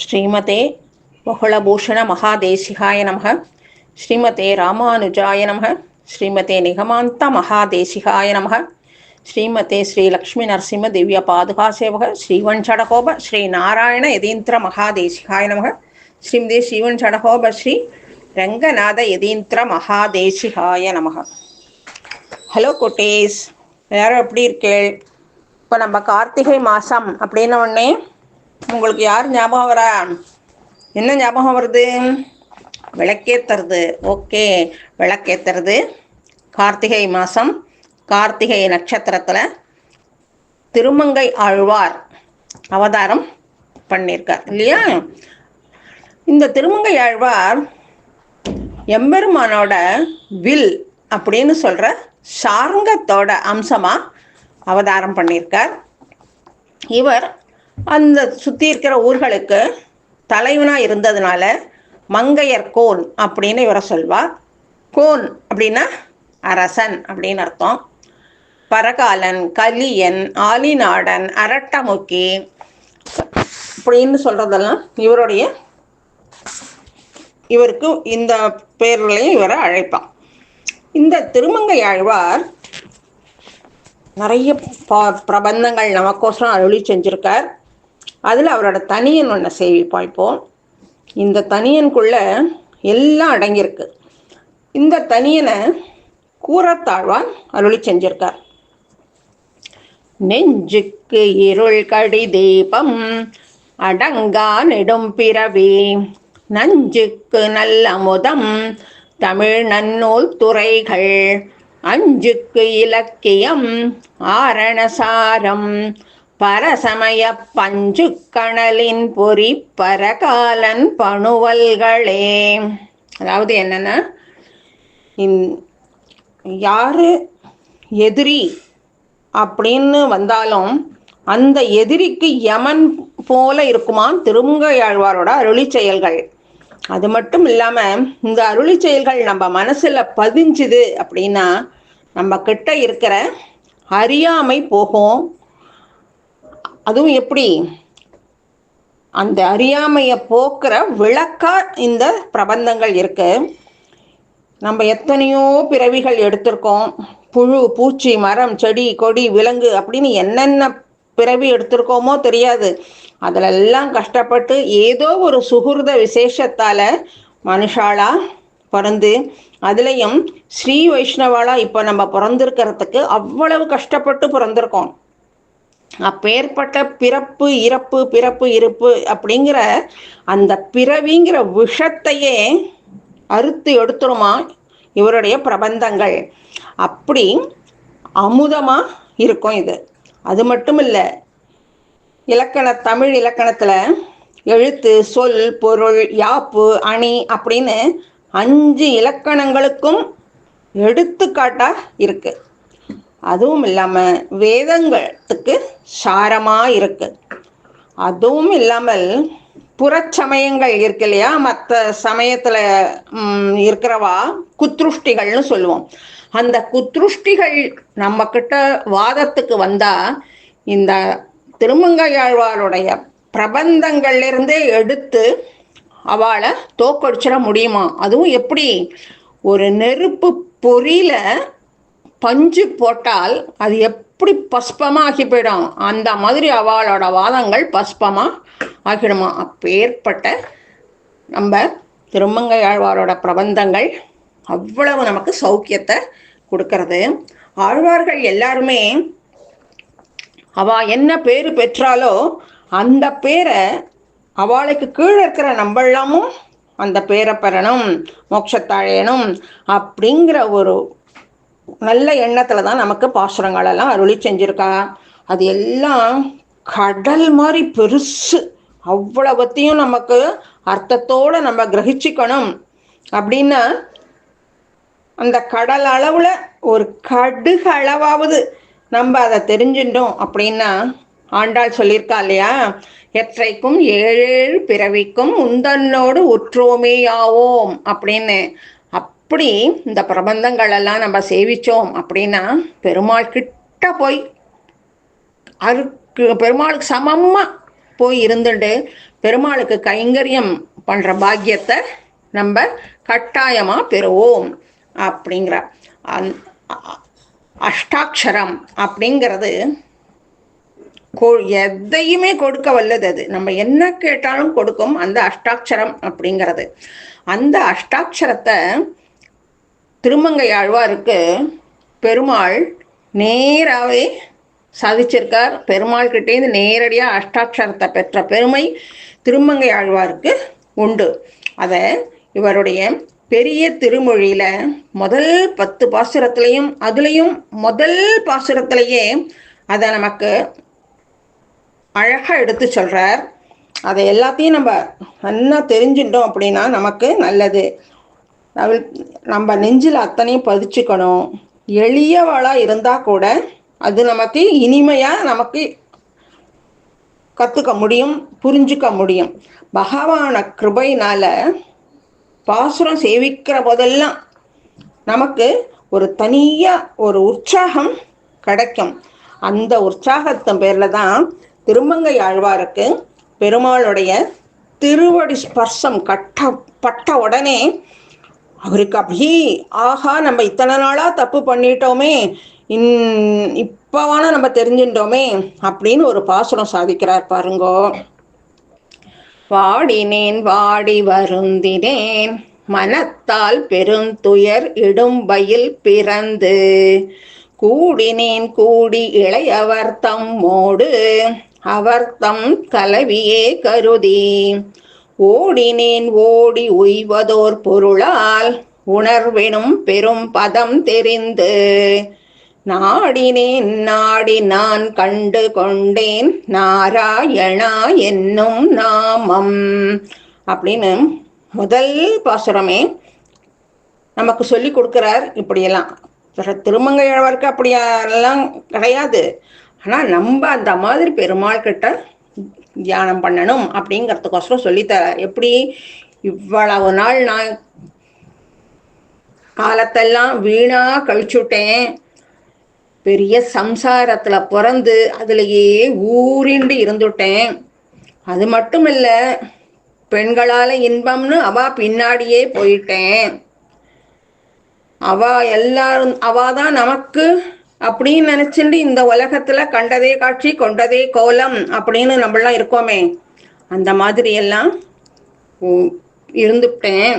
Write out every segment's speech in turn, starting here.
ஸ்ரீமதே முகுளபூஷண மகாதேசிகாய நமக. ஸ்ரீமதே ராமானுஜாய நமக. ஸ்ரீமதே நிகமாந்த மகாதேசிகாய நமக. ஸ்ரீமதே ஸ்ரீ லக்ஷ்மி நரசிம்ம திவ்ய பாதுகா சேவக ஸ்ரீவன் சடகோப ஸ்ரீ நாராயண யதீந்திர மகாதேசிகாய நமக. ஸ்ரீமதே ஸ்ரீவன் சடகோப ஸ்ரீ ரங்கநாத யதீந்திர மகாதேசிகாய நமக. ஹலோ குட்டீஸ், எல்லாரும் எப்படி இருக்கேள்? இப்போ நம்ம கார்த்திகை மாதம் அப்படின்ன உடனே உங்களுக்கு யார் ஞாபகம் வரா? என்ன ஞாபகம் வருது? விளக்கேற்றுறது. ஓகே, விளக்கேற்றுறது. கார்த்திகை மாதம் கார்த்திகை நட்சத்திரத்தில் திருமங்கை ஆழ்வார் அவதாரம் பண்ணியிருக்கார் இல்லையா? இந்த திருமங்கை ஆழ்வார் எம்பெருமானோட வில் அப்படின்னு சொல்கிற சார்ங்கத்தோட அம்சமாக அவதாரம் பண்ணியிருக்கார். இவர் அந்த சுற்றி இருக்கிற ஊர்களுக்கு தலைவனாக இருந்ததுனால மங்கையர் கோன் அப்படின்னு இவரை சொல்வார். கோன் அப்படின்னா அரசன் அப்படின்னு அர்த்தம். பரகாலன், கலியன், ஆலிநாடன், அரட்டமுக்கி அப்படின்னு சொல்கிறதெல்லாம் இவருக்கு இந்த பேர்களையும் இவரை அழைப்பான். இந்த திருமங்கை ஆழ்வார் நிறைய பிரபந்தங்கள் நமக்கோசரம் அருளி செஞ்சுருக்கார். அதில் அவரோட தனியன் ஒன்று சேவிப்போம். இப்போது இந்த தனியனுக்குள்ள எல்லாம் அடங்கியிருக்கு. இந்த தனியனை கூரத்தாழ்வார் அருளி செஞ்சிருக்கார். நெஞ்சுக்கு இருள் கடி தீபம் அடங்கா நெடும் பிறவி நஞ்சுக்கு நல்ல அமுதம் தமிழ் நன்னூல் துறைகள் அஞ்சுக்கு இலக்கியம் ஆரணசாரம் பரசமய பஞ்சு கணலின் பொறி பரகாலன் பணுவல்களே. அதாவது என்னன்னா, யாரு எதிரி அப்படின்னு வந்தாலும் அந்த எதிரிக்கு யமன் போல இருக்குமான் திருமங்கையாழ்வாரோட அருளி செயல்கள். அது மட்டும் இல்லாமல் இந்த அருளி செயல்கள் நம்ம மனசில் பதிஞ்சுது அப்படின்னா நம்ம கிட்ட இருக்கிற அறியாமை போகும். அதுவும் எப்படி? அந்த அறியாமையை போக்குற விளக்கா இந்த பிரபந்தங்கள் இருக்கு. நம்ம எத்தனையோ பிறவிகள் எடுத்திருக்கோம். புழு, பூச்சி, மரம், செடி, கொடி, விலங்கு அப்படின்னு என்னென்ன பிறவி எடுத்திருக்கோமோ தெரியாது. அதிலெல்லாம் கஷ்டப்பட்டு ஏதோ ஒரு சுகிருத விசேஷத்தால் மனுஷாலா பிறந்து, அதுலேயும் ஸ்ரீ வைஷ்ணவாலா இப்போ நம்ம பிறந்திருக்கிறதுக்கு அவ்வளவு கஷ்டப்பட்டு பிறந்திருக்கோம். அப்பேற்பட்ட பிறப்பு இறப்பு பிறப்பு இருப்பு அப்படிங்கிற அந்த பிறவிங்கிற விஷத்தையே அறுத்து எடுத்துருமா இவருடைய பிரபந்தங்கள். அப்படி அமுதமாக இருக்கும் இது. அது மட்டும் இல்லை, தமிழ் இலக்கணத்தில் எழுத்து, சொல், பொருள், யாப்பு, அணி அப்படின்னு 5 இலக்கணங்களுக்கும் எடுத்துக்காட்டாக இருக்கு. அதுவும் இல்லாமல் வேதங்களுக்கு சாரமாக இருக்கு. அதுவும் இல்லாமல் புறச்சமயங்கள் இருக்கு இல்லையா, மற்ற சமயத்தில் இருக்கிறவா குத்ருஷ்டிகள்னு சொல்லுவோம். அந்த குத்ருஷ்டிகள் நம்ம கிட்ட வாதத்துக்கு வந்தால் இந்த திருமங்கையாழ்வாருடைய பிரபந்தங்கள்லேருந்தே எடுத்து அவளை தோக்கடிச்சிட முடியுமா? அதுவும் எப்படி? ஒரு நெருப்பு பொறியில பஞ்சு போட்டால் அது எப்படி பஸ்பமாக ஆகி போயிடும், அந்த மாதிரி அவளோட வாதங்கள் பஸ்பமாக ஆகிடுமா. அப்பேற்பட்ட நம்ம திருமங்கையாழ்வாரோட பிரபந்தங்கள் அவ்வளவு நமக்கு சௌக்கியத்தை கொடுக்கறது. ஆழ்வார்கள் எல்லாருமே அவ என்ன பேர் பெற்றாலோ அந்த பேரை அவளுக்கு கீழே இருக்கிற நம்மளாமும் அந்த பேரை பெறணும், மோட்சத்தாழையணும் அப்படிங்கிற ஒரு நல்ல எண்ணத்தில் தான் நமக்கு பாசுரங்களெல்லாம் அருளி செஞ்சுருக்கா. அது எல்லாம் கடல் மாதிரி பெருசு. அவ்வளவத்தையும் நமக்கு அர்த்தத்தோடு நம்ம கிரகிச்சிக்கணும் அப்படின்னா அந்த கடல் அளவில் ஒரு கடுகு அளவாவது நம்ம அதை தெரிஞ்சுட்டோம் அப்படின்னா, ஆண்டாள் சொல்லியிருக்கா இல்லையா, எற்றைக்கும் 7 பிறவிக்கும் உந்தன்னோடு உற்றோமேயாவோம் அப்படின்னு. அப்படி இந்த பிரபந்தங்கள் எல்லாம் நம்ம சேவிச்சோம் அப்படின்னா பெருமாள் கிட்ட போய் பெருமாளுக்கு சமமாக போய் இருந்துட்டு பெருமாளுக்கு கைங்கரியம் பண்ணுற பாக்கியத்தை நம்ம கட்டாயமாக பெறுவோம் அப்படிங்கிற அஷ்டாட்சரம் அப்படிங்கிறது எதையுமே கொடுக்க வல்லது. அது நம்ம என்ன கேட்டாலும் கொடுக்கும் அந்த அஷ்டாட்சரம் அப்படிங்கிறது. அந்த அஷ்டாட்சரத்தை திருமங்கை ஆழ்வாருக்கு பெருமாள் நேராகவே சாதிச்சிருக்கார். பெருமாள் கிட்டேருந்து நேரடியாக அஷ்டாட்சரத்தை பெற்ற பெருமை திருமங்கை ஆழ்வாருக்கு உண்டு. அதை இவருடைய பெரிய திருமொழியில முதல் 10 பாசுரத்திலையும் அதுலேயும் முதல் பாசுரத்திலேயே அதை நமக்கு அழகாக எடுத்து சொல்கிறார். அதை எல்லாத்தையும் நம்ம நல்லா தெரிஞ்சுட்டோம் அப்படின்னா நமக்கு நல்லது. நம்ம நெஞ்சில் அத்தனையும் பதிச்சுக்கணும். எளியவளாக இருந்தால் கூட அது நமக்கு இனிமையாக நமக்கு கற்றுக்க முடியும், புரிஞ்சுக்க முடியும். பகவான கிருபையினால பாசுரம் சேவிக்கிற போதெல்லாம் நமக்கு ஒரு தனியாக ஒரு உற்சாகம் கிடைக்கும். அந்த உற்சாகத்தின் பேரில் தான் திருமங்கை ஆழ்வாருக்கு பெருமாளுடைய திருவடி ஸ்பர்சம் பட்ட உடனே அவருக்கு அப்படியே ஆஹா நம்ம இத்தனை நாளாக தப்பு பண்ணிட்டோமே, இப்போவான நம்ம தெரிஞ்சுட்டோமே அப்படின்னு ஒரு பாசுரம் சாதிக்கிறார் பாருங்கோ. வாடினேன் வாடி வருந்தினேன் மனத்தால் பெருந்துயர் இடும்பையில் பிறந்து கூடினேன் கூடி இளையவர் தம்மோடு அவர் தம் கலவியே கருதி ஓடினேன் ஓடி உய்வதோர் பொருளால் உணர்வெனும் பெரும் பதம் தெரிந்து நாடினேன் நாடி நான் கண்டு கொண்டேன் நாராயணா என்னும் நாமம் அப்படின்னு முதல் பாசுரமே நமக்கு சொல்லி கொடுக்குறார். இப்படியெல்லாம் திருமங்கையாழ்வாருக்கு அப்படியெல்லாம் கிடையாது. ஆனால் நம்ம அந்த மாதிரி பெருமாள் கிட்ட தியானம் பண்ணணும் அப்படிங்கிறதுக்கோசரம் சொல்லித்தர. எப்படி இவ்வளவு நாள் நான் காலத்தெல்லாம் வீணா கழிச்சுட்டேன், பெரிய சம்சாரத்தில் பிறந்து அதுலேயே ஊறிண்டு இருந்துட்டேன். அது மட்டும் இல்லை, பெண்களால் இன்பம்னு அவ பின்னாடியே போயிட்டேன். அவ தான் நமக்கு அப்படின்னு நினைச்சுட்டு இந்த உலகத்துல கண்டதே காட்சி கொண்டதே கோலம் அப்படின்னு நம்மளாம் இருக்கோமே, அந்த மாதிரி எல்லாம் இருந்துட்டேன்.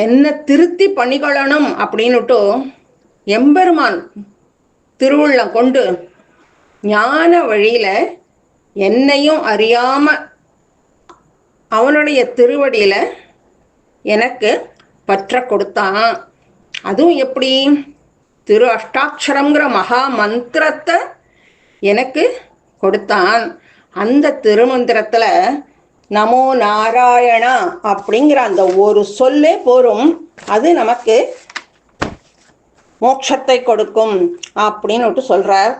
என்ன திருத்தி பண்ணிக்கொள்ளணும் அப்படின்னுட்டு எம்பெருமான் திருவுள்ளம் கொண்டு ஞான வழியில என்னையும் அறியாம அவனுடைய திருவடியில எனக்கு பற்ற கொடுத்தான். அதுவும் எப்படி? திரு அஷ்டாட்சரங்கிற மகா மந்திரத்தை எனக்கு கொடுத்தான். அந்த திருமந்திரத்துல நமோ நாராயணா அப்படிங்கிற அந்த ஒரு சொல்லே போரும், அது நமக்கு மோட்சத்தை கொடுக்கும் அப்படின்னு சொல்றார்.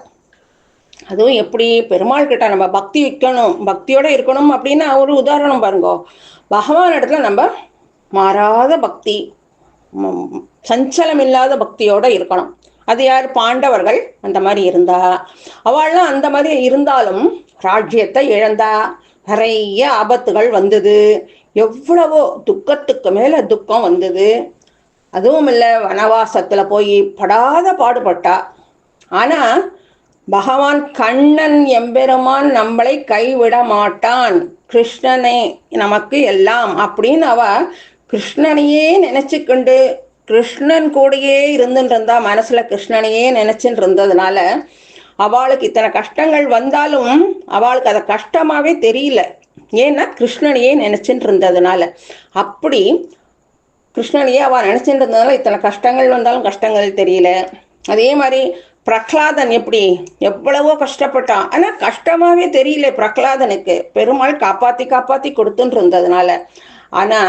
அதுவும் எப்படி? பெருமாள் கிட்ட நம்ம பக்தி வைக்கணும், பக்தியோட இருக்கணும் அப்படின்னா ஒரு உதாரணம் பாருங்க. பகவான் இடத்துல நம்ம மாறாத பக்தி, சஞ்சலம் இல்லாத பக்தியோட இருக்கணும். அது யார்? பாண்டவர்கள் அந்த மாதிரி இருந்தா. அவள்லாம் அந்த மாதிரி இருந்தாலும் ராஜ்யத்தை இழந்தா, நிறைய ஆபத்துகள் வந்தது, எவ்வளவோ துக்கத்துக்கு மேல துக்கம் வந்தது. அதுவும் இல்லை, வனவாசத்துல போய் படாத பாடுபட்டா. ஆனா பகவான் கண்ணன் எம்பெருமான் நம்மளை கைவிட மாட்டான், கிருஷ்ணனே நமக்கு எல்லாம் அப்படின்னு அவ கிருஷ்ணனையே நினைச்சுக்கொண்டு கிருஷ்ணன் கூடயே இருந்துட்டு இருந்தா. மனசுல கிருஷ்ணனையே நினைச்சுட்டு இருந்ததுனால அவளுக்கு இத்தனை கஷ்டங்கள் வந்தாலும் அவளுக்கு அதை கஷ்டமாவே தெரியல. ஏன்னா கிருஷ்ணனையே நினைச்சுட்டு இருந்ததுனால. அப்படி கிருஷ்ணனையே அவள் நினைச்சுட்டு இருந்ததுனால இத்தனை கஷ்டங்கள் வந்தாலும் கஷ்டங்கள் தெரியல. அதே மாதிரி பிரகலாதன் எப்படி எவ்வளவோ கஷ்டப்பட்டான், ஆனா கஷ்டமாவே தெரியல பிரகலாதனுக்கு, பெருமாள் காப்பாத்தி காப்பாத்தி கொடுத்துட்டு இருந்ததுனால. ஆனா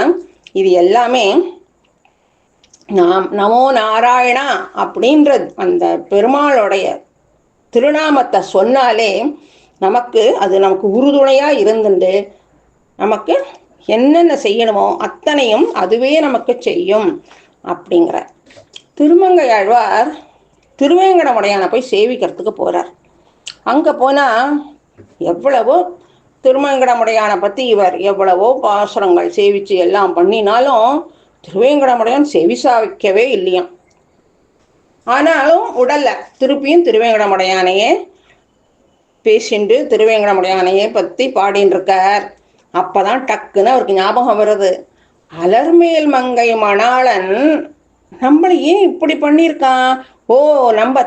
இது எல்லாமே நமோ நாராயணா அப்படின்ற அந்த பெருமாளுடைய திருநாமத்தை சொன்னாலே நமக்கு அது நமக்கு உறுதுணையா இருந்துட்டு நமக்கு என்னென்ன செய்யணுமோ அத்தனையும் அதுவே நமக்கு செய்யும் அப்படிங்கிற. திருமங்கை ஆழ்வார் திருவேங்கடமுடையான போய் சேவிக்கிறதுக்கு போறார். அங்க போனா எவ்வளவோ திருவேங்கடமுடையானை பற்றி இவர் எவ்வளவோ பாசுரங்கள் சேவிச்சு எல்லாம் பண்ணினாலும் திருவேங்கடமுடையான் செவிசாய்க்கவே இல்லையாம். ஆனாலும் உடல்ல திருப்பியும் திருவேங்கடமுடையானையே பேசிண்டு திருவேங்கடமுடையானையே பற்றி பாடின்னு இருக்கார். அப்பதான் டக்குன்னு அவருக்கு ஞாபகம் வருது, அலர்மேல் மங்கை மணாளன் நம்மளை ஏன் இப்படி பண்ணியிருக்கான்? ஓ, நம்ம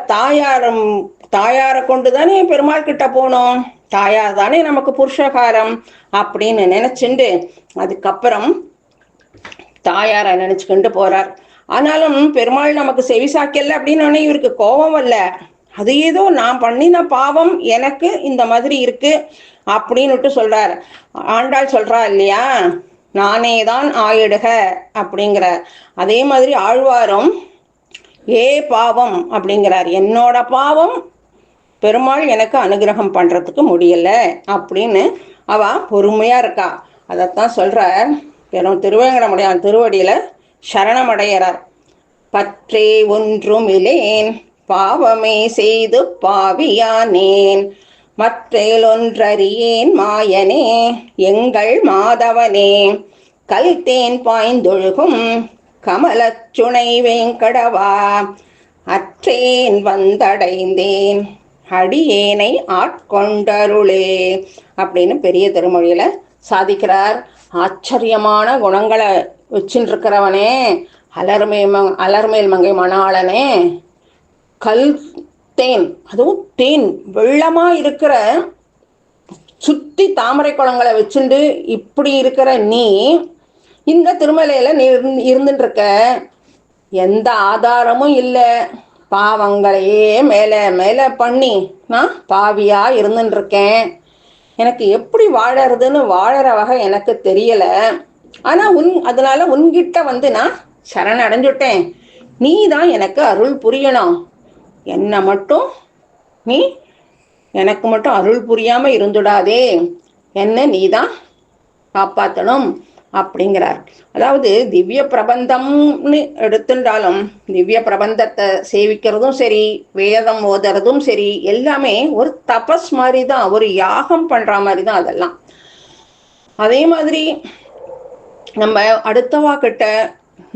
தாயாரை கொண்டு தானே பெருமாள் கிட்ட போனோம், தாயார் தானே நமக்கு புருஷகாரம் அப்படின்னு நினைச்சுண்டு அதுக்கப்புறம் தாயாரை நினைச்சுக்கிண்டு போறார். ஆனாலும் பெருமாள் நமக்கு செவிசாக்கல அப்படின்னு இவருக்கு கோபம் வரல. அது ஏதோ நான் பண்ணின பாவம் எனக்கு இந்த மாதிரி இருக்கு அப்படின்னுட்டு சொல்றார். ஆண்டாள் சொல்றா இல்லையா, நானே தான் ஆயிடுக அப்படிங்கிற. அதே மாதிரி ஆழ்வாரும் ஏ பாவம் அப்படிங்கிறார், என்னோட பாவம் பெருமாள் எனக்கு அனுகிரகம் பண்றதுக்கு முடியல அப்படின்னு அவ பொறுமையா இருக்கா. அதைத்தான் சொல்றார். திருவேங்கடமுடையான் திருவடியில சரணமடைகிறார். பற்றே ஒன்றும் இலேன் பாவமே செய்து பாவியானேன், மற்றேலொன்றறியேன் மாயனே எங்கள் மாதவனே, கல் தேன் பாய்ந்தொழுகும் கமலச்சுனை வேங்கடவா, அற்றேன் வந்தடைந்தேன் அடியேனை ஆட்கொண்டருளே அப்படின்னு பெரிய திருமொழியில சாதிக்கிறார். ஆச்சரியமான குணங்களை வச்சுட்டு இருக்கிறவனே, அலர்மேல் மங்கை மணாளனே, கல் தேன், அதுவும் தேன் வெள்ளமா இருக்கிற சுத்தி தாமரை குளங்களை வச்சுண்டு இப்படி இருக்கிற நீ இந்த திருமலையில நீ இருந்துட்டு இருக்க, எந்த ஆதாரமும் இல்லை, பாவங்களையே மேலே மேலே பண்ணி நான் பாவியா இருந்துட்டு இருக்கேன். எனக்கு எப்படி வாழறதுன்னு வாழற வகை எனக்கு தெரியல. ஆனா அதனால உன்கிட்ட நான் சரண் அடைஞ்சுட்டேன். நீ தான் எனக்கு அருள் புரியணும். என்னை மட்டும் நீ எனக்கு மட்டும் அருள் புரியாம இருந்துடாதே, என்ன நீ தான் காப்பாற்றணும் அப்படிங்கிறார். அதாவது திவ்ய பிரபந்தம்னு எடுத்துட்டாலும் திவ்ய பிரபந்தத்தை சேவிக்கிறதும் சரி, வேதம் ஓதுறதும் சரி, எல்லாமே ஒரு தபஸ் மாதிரி தான், ஒரு யாகம் பண்ற மாதிரி தான் அதெல்லாம். அதே மாதிரி நம்ம அடுத்தவா கிட்ட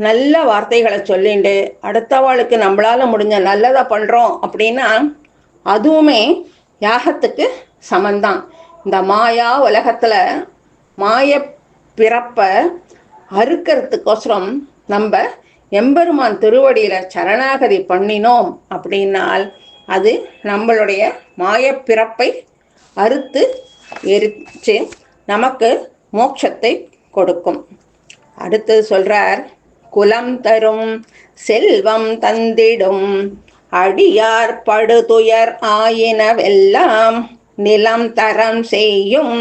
நல்ல வார்த்தைகளை சொல்லிண்டு அடுத்தவாளுக்கு நம்மளால முடிஞ்ச நல்லதை பண்றோம் அப்படின்னா அதுவுமே யாகத்துக்கு சமந்தான். இந்த மாயா உலகத்துல மாய பிறப்ப அறுக்கிறதுக்கோசரம் நம்ம எம்பெருமான் திருவடியில சரணாகதி பண்ணினோம் அப்படின்னால் அது நம்மளுடைய மாய பிறப்பை அறுத்து எரிச்சு நமக்கு மோட்சத்தை கொடுக்கும். அடுத்தது சொல்றார், குலம் தரும் செல்வம் தந்திடும் அடியார் படுதுயர் ஆயினவெல்லாம் நிலம் தரம் செய்யும்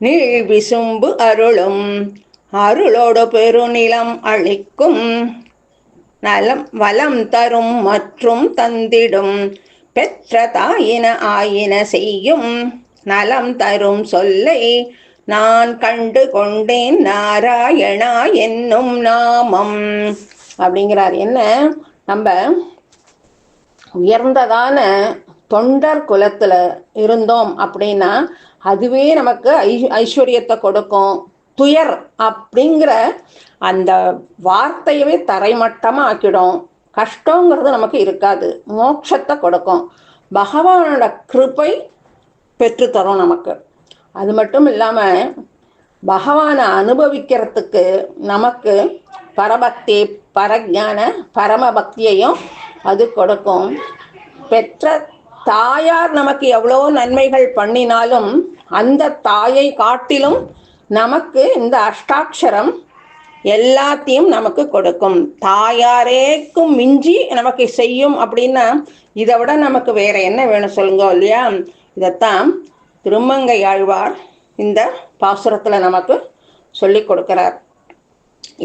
நீள் விசும்பு அருளும் அருளோடு பெருநிலம் அளிக்கும் நலம் வலம் தரும் மற்றும் தந்திடும் பெற்ற தாயின ஆயின செய்யும் நலம் தரும் சொல்லை நான் கண்டு கொண்டேன் நாராயணா என்னும் நாமம் அப்படிங்கிறார். என்ன, நம்ம உயர்ந்ததான தொண்டர் குலத்துல இருந்தோம் அப்படின்னா அதுவே நமக்கு ஐஸ்வர்யத்தை கொடுக்கும். துயர் அப்படிங்கிற அந்த வார்த்தையவே தரைமட்டமா ஆக்கிடும். கஷ்டங்கிறது நமக்கு இருக்காது, மோட்சத்தை கொடுக்கும். பகவானோட கிருபை பெற்றுத்தரும் நமக்கு. அது மட்டும் இல்லாம பகவானை அனுபவிக்கிறதுக்கு நமக்கு பரபக்தி, பரஜான, பரமபக்தியையும் அது கொடுக்கும். பெற்ற தாயார் நமக்கு எவ்வளோ நன்மைகள் பண்ணினாலும் அந்த தாயை காட்டிலும் நமக்கு இந்த அஷ்டாட்சரம் எல்லாத்தையும் நமக்கு கொடுக்கும். தாயாரேக்கும் மிஞ்சி நமக்கு செய்யும் அப்படின்னா இதை விட நமக்கு வேற என்ன வேணும் சொல்லுங்க இல்லையா? இதைத்தான் திருமங்கை ஆழ்வார் இந்த பாசுரத்துல நமக்கு சொல்லி கொடுக்கிறார்.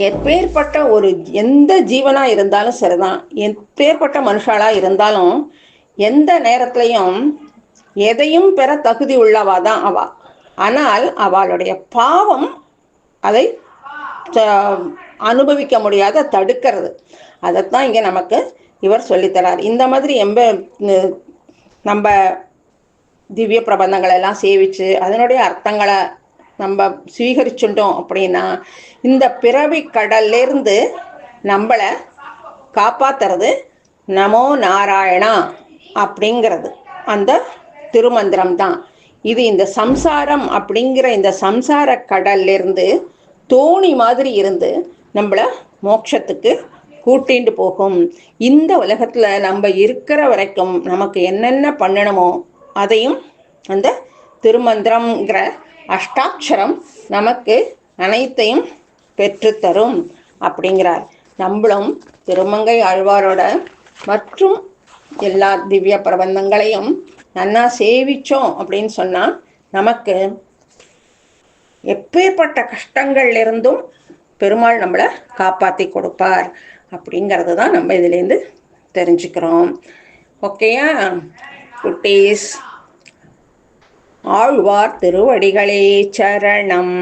எப்பேற்பட்ட எந்த ஜீவனா இருந்தாலும் சரிதான், எப்பேற்பட்ட மனுஷாலா இருந்தாலும் எந்த நேரத்திலையும் எதையும் பெற தகுதி உள்ளவாதான் அவ. ஆனால் அவளுடைய பாவம் அதை அனுபவிக்க முடியாத தடுக்கிறது. அதைத்தான் இங்க நமக்கு இவர் சொல்லித்தரார். இந்த மாதிரி நம்ம திவ்ய பிரபந்தங்களை எல்லாம் சேவிச்சு அதனுடைய அர்த்தங்களை நம்ம ஸ்வீகரிச்சுட்டோம் அப்படின்னா இந்த பிறவி கடல்லேருந்து நம்மளை காப்பாத்துறது நமோ நாராயணா அப்படிங்கிறது அந்த திருமந்திரம் தான். இது இந்த சம்சாரம் அப்படிங்கிற இந்த சம்சார கடல்லிருந்து தோணி மாதிரி இருந்து நம்மளை மோட்சத்துக்கு கூட்டிட்டு போகும். இந்த உலகத்தில் நம்ம இருக்கிற வரைக்கும் நமக்கு என்னென்ன பண்ணணுமோ அதையும் அந்த திருமந்திரம்ங்கிற அஷ்டாட்சரம் நமக்கு அனைத்தையும் பெற்றுத்தரும் அப்படிங்கிறார். நம்மளும் திருமங்கை ஆழ்வாரோட மற்றும் எல்லா திவ்ய பிரபந்தங்களையும் நன்னா சேவிச்சோம் அப்படின்னு சொன்னால் நமக்கு எப்பேற்பட்ட கஷ்டங்கள்ல இருந்தும் பெருமாள் நம்மளை காப்பாற்றி கொடுப்பார் அப்படிங்கிறது தான் நம்ம இதுலேருந்து தெரிஞ்சுக்கிறோம். ஓகேயா குட்டீஸ்? ஆழ்வார் திருவடிகளே சரணம்.